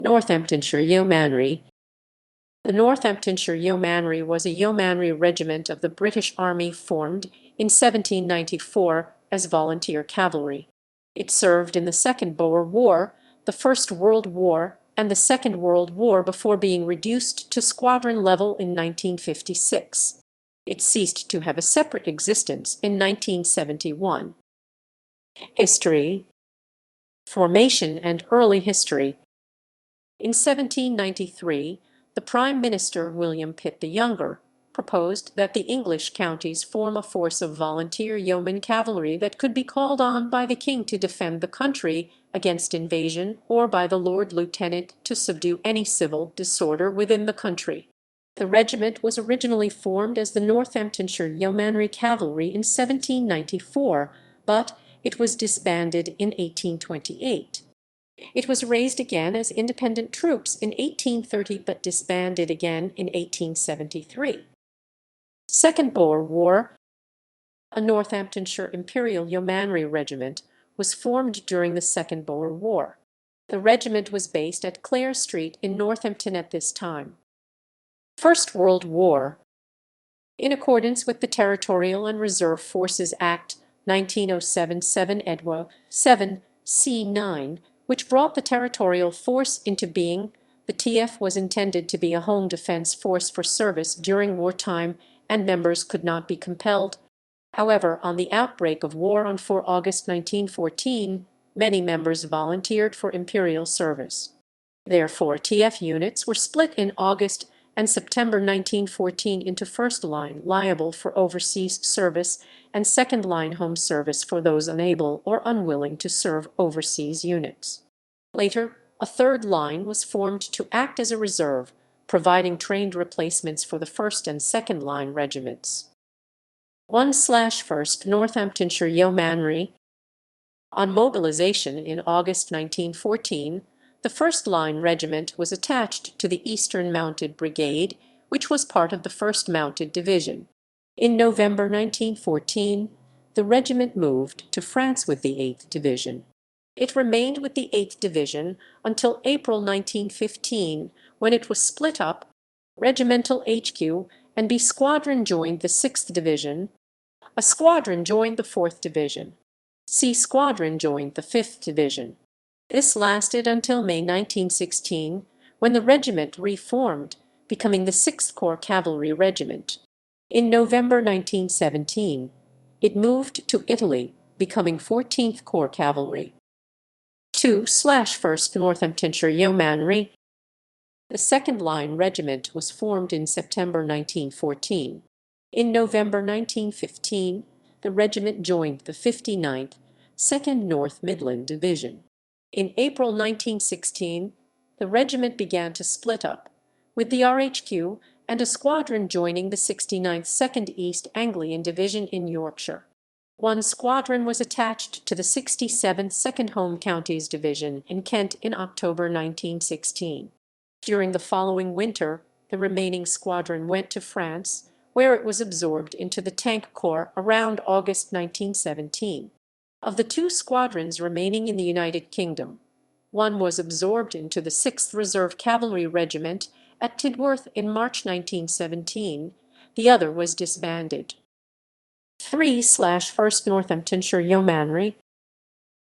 Northamptonshire Yeomanry. The Northamptonshire Yeomanry was a yeomanry regiment of the British Army formed in 1794 as volunteer cavalry. It served in the Second Boer War, the First World War, and the Second World War before being reduced to squadron level in 1956. It ceased to have a separate existence in 1971. History. Formation and early history. In 1793, the Prime Minister William Pitt the Younger proposed that the English counties form a force of volunteer yeoman cavalry that could be called on by the king to defend the country against invasion or by the Lord Lieutenant to subdue any civil disorder within the country. The regiment was originally formed as the Northamptonshire Yeomanry Cavalry in 1794, but it was disbanded in 1828. It was raised again as independent troops in 1830 but disbanded again in 1873. Second Boer War. A Northamptonshire Imperial Yeomanry Regiment was formed during the Second Boer War. The regiment was based at Clare Street in Northampton at this time. First World War. In accordance with the Territorial and Reserve Forces Act 1907 7 Edwa 7 C9, which brought the territorial force into being, the TF was intended to be a home defense force for service during wartime, and members could not be compelled. However, on the outbreak of war on 4 August 1914, many members volunteered for imperial service. Therefore, TF units were split in August and September 1914 into first line liable for overseas service and second line home service for those unable or unwilling to serve overseas units. Later, a third line was formed to act as a reserve, providing trained replacements for the first and second line regiments. 1/1st Northamptonshire Yeomanry. On mobilization in August 1914, the First Line Regiment was attached to the Eastern Mounted Brigade, which was part of the 1st Mounted Division. In November 1914, the regiment moved to France with the 8th Division. It remained with the 8th Division until April 1915, when it was split up. Regimental HQ and B Squadron joined the 6th Division. A squadron joined the 4th Division. C Squadron joined the 5th Division. This lasted until May 1916, when the regiment reformed, becoming the 6th Corps Cavalry Regiment. In November 1917, it moved to Italy, becoming 14th Corps Cavalry. 2/1st Northamptonshire Yeomanry. The Second Line Regiment was formed in September 1914. In November 1915, the regiment joined the 59th, 2nd North Midland Division. In April 1916, the regiment began to split up, with the RHQ and a squadron joining the 69th 2nd East Anglian Division in Yorkshire. One squadron was attached to the 67th 2nd Home Counties Division in Kent in October 1916. During the following winter, the remaining squadron went to France, where it was absorbed into the Tank Corps around August 1917. Of the 2 squadrons remaining in the United Kingdom, one was absorbed into the 6th Reserve Cavalry Regiment at Tidworth in March 1917, the other was disbanded. 3/1st Northamptonshire Yeomanry.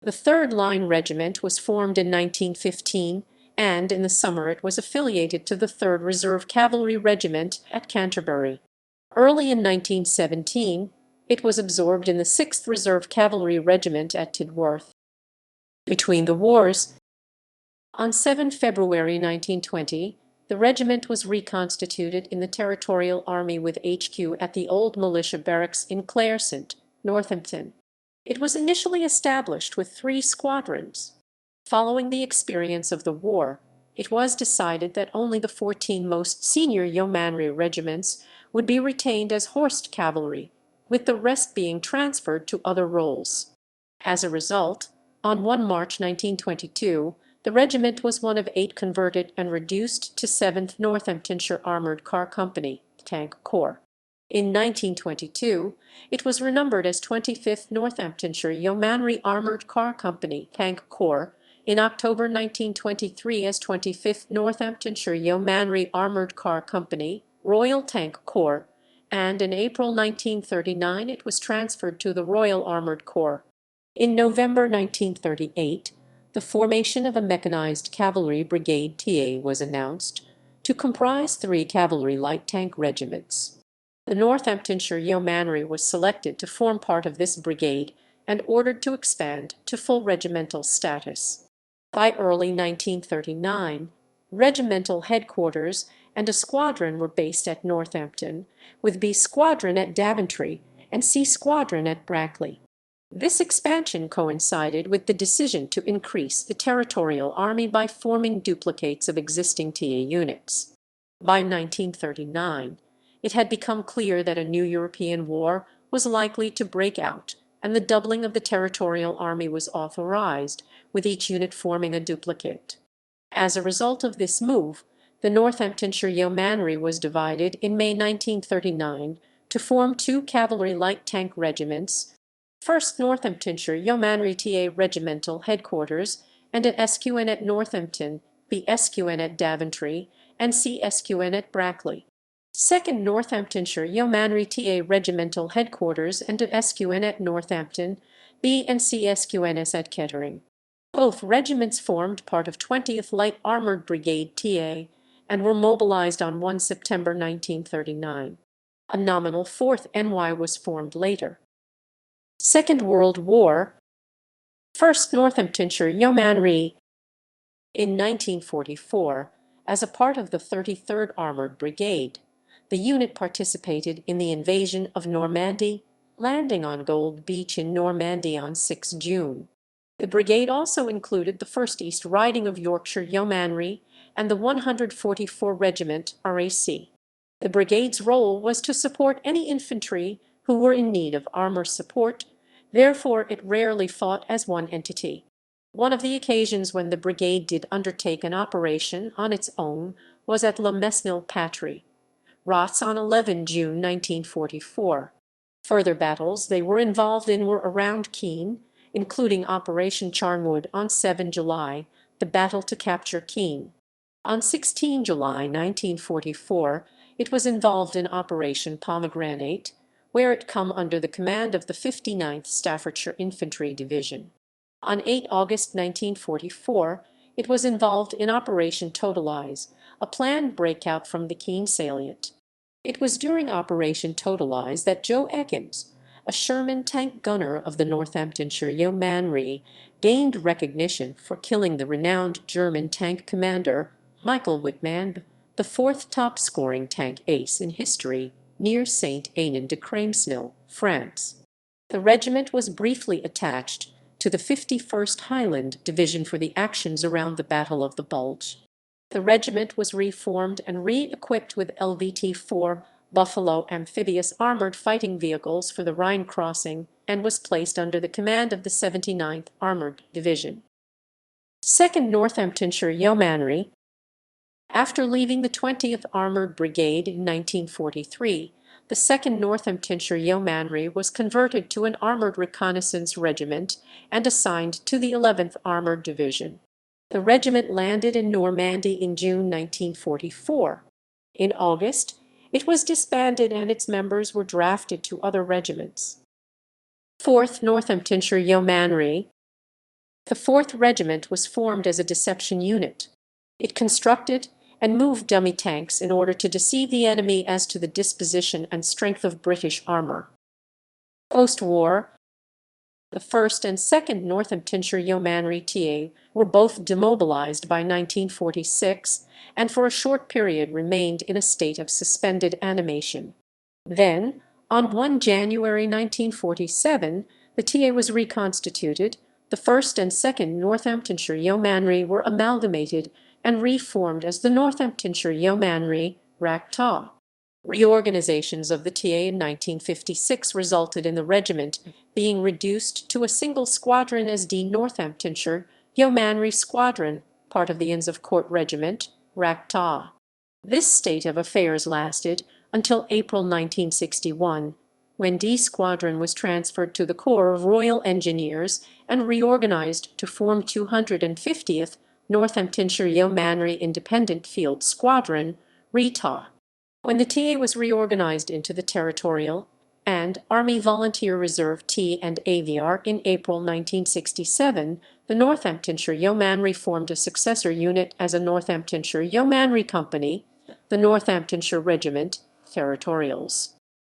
The 3rd Line Regiment was formed in 1915, and in the summer it was affiliated to the 3rd Reserve Cavalry Regiment at Canterbury. Early in 1917, it was absorbed in the 6th Reserve Cavalry Regiment at Tidworth. Between the wars. On 7 February 1920, the regiment was reconstituted in the Territorial Army with HQ at the old militia barracks in Clarescent, Northampton. It was initially established with 3 squadrons. Following the experience of the war, it was decided that only the 14 most senior yeomanry regiments would be retained as horsed cavalry, with the rest being transferred to other roles. As a result, on 1 March 1922, the regiment was one of 8 converted and reduced to 7th Northamptonshire Armoured Car Company, Tank Corps. In 1922, it was renumbered as 25th Northamptonshire Yeomanry Armoured Car Company, Tank Corps, in October 1923 as 25th Northamptonshire Yeomanry Armoured Car Company, Royal Tank Corps, and in April 1939 it was transferred to the Royal Armoured Corps. In November 1938, the formation of a mechanized cavalry brigade TA was announced, to comprise 3 cavalry light tank regiments. The Northamptonshire Yeomanry was selected to form part of this brigade and ordered to expand to full regimental status. By early 1939, regimental headquarters and a squadron were based at Northampton, with B Squadron at Daventry and C Squadron at Brackley. This expansion coincided with the decision to increase the territorial army by forming duplicates of existing TA units. By 1939, it had become clear that a new European war was likely to break out, and the doubling of the territorial army was authorized, with each unit forming a duplicate. As a result of this move, the Northamptonshire Yeomanry was divided in May 1939 to form 2 cavalry light tank regiments, 1st Northamptonshire Yeomanry TA Regimental Headquarters, and an SQN at Northampton, B SQN at Daventry, and C SQN at Brackley. 2nd Northamptonshire Yeomanry TA Regimental Headquarters and an SQN at Northampton, B and C SQNS at Kettering. Both regiments formed part of 20th Light Armoured Brigade TA and were mobilized on 1 September 1939. A nominal 4th NY was formed later. Second World War. 1st Northamptonshire Yeomanry. In 1944, as a part of the 33rd Armoured Brigade, the unit participated in the invasion of Normandy, landing on Gold Beach in Normandy on 6 June. The brigade also included the 1st East Riding of Yorkshire Yeomanry and the 144 Regiment RAC. The brigade's role was to support any infantry who were in need of armor support, therefore it rarely fought as one entity. One of the occasions when the brigade did undertake an operation on its own was at La Mesnil Patry, Rots on 11 June 1944. Further battles they were involved in were around Keene, including Operation Charnwood on 7 July, the battle to capture Keene. On 16 July 1944, it was involved in Operation Pomegranate, where it come under the command of the 59th Staffordshire Infantry Division. On 8 August 1944, it was involved in Operation Totalize, a planned breakout from the Keene salient. It was during Operation Totalize that Joe Ekins, a Sherman tank gunner of the Northamptonshire Yeomanry, gained recognition for killing the renowned German tank commander Michael Wittmann, the 4th top-scoring tank ace in history, near Saint-Aignan-de-Cramasnil, France. The regiment was briefly attached to the 51st Highland Division for the actions around the Battle of the Bulge. The regiment was reformed and re-equipped with LVT-4 Buffalo amphibious armored fighting vehicles for the Rhine crossing and was placed under the command of the 79th Armored Division. 2nd Northamptonshire Yeomanry. After leaving the 20th Armored Brigade in 1943, the 2nd Northamptonshire Yeomanry was converted to an armored reconnaissance regiment and assigned to the 11th Armored Division. The regiment landed in Normandy in June 1944. In August, it was disbanded and its members were drafted to other regiments. 4th Northamptonshire Yeomanry. The 4th Regiment was formed as a deception unit. It constructed and moved dummy tanks in order to deceive the enemy as to the disposition and strength of British armor. Post-war, the 1st and 2nd Northamptonshire Yeomanry TA were both demobilized by 1946 and for a short period remained in a state of suspended animation. Then, on 1 January 1947, the TA was reconstituted, the 1st and 2nd Northamptonshire Yeomanry were amalgamated and reformed as the Northamptonshire Yeomanry (RACTA). Reorganizations of the TA in 1956 resulted in the regiment being reduced to a single squadron as D Northamptonshire Yeomanry Squadron, part of the Inns of Court Regiment, RACTA. This state of affairs lasted until April 1961, when D Squadron was transferred to the Corps of Royal Engineers and reorganized to form 250th Northamptonshire Yeomanry Independent Field Squadron, RETA. When the TA was reorganized into the Territorial and Army Volunteer Reserve T and AVR in April 1967, the Northamptonshire Yeomanry formed a successor unit as a Northamptonshire Yeomanry Company, the Northamptonshire Regiment, Territorials.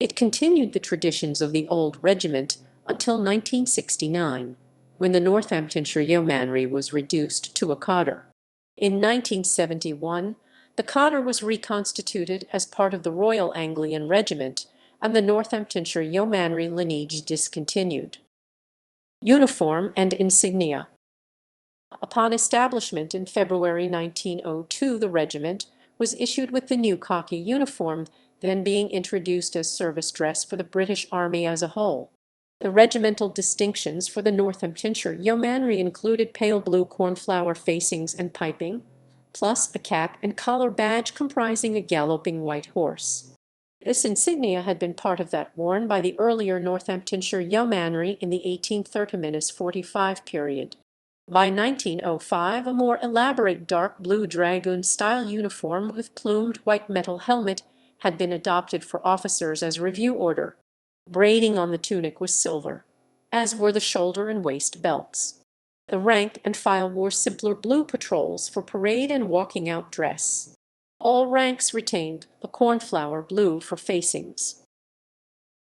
It continued the traditions of the old regiment until 1969, when the Northamptonshire Yeomanry was reduced to a cadre. In 1971, the cadre was reconstituted as part of the Royal Anglian Regiment, and the Northamptonshire Yeomanry lineage discontinued. Uniform and insignia. Upon establishment in February 1902, the regiment was issued with the new khaki uniform, then being introduced as service dress for the British Army as a whole. The regimental distinctions for the Northamptonshire Yeomanry included pale blue cornflower facings and piping, plus a cap and collar badge comprising a galloping white horse. This insignia had been part of that worn by the earlier Northamptonshire Yeomanry in the 1830–45 period. By 1905, a more elaborate dark blue dragoon-style uniform with plumed white metal helmet had been adopted for officers as review order. Braiding on the tunic was silver, as were the shoulder and waist belts. The rank and file wore simpler blue patrols for parade and walking-out dress. All ranks retained the cornflower blue for facings.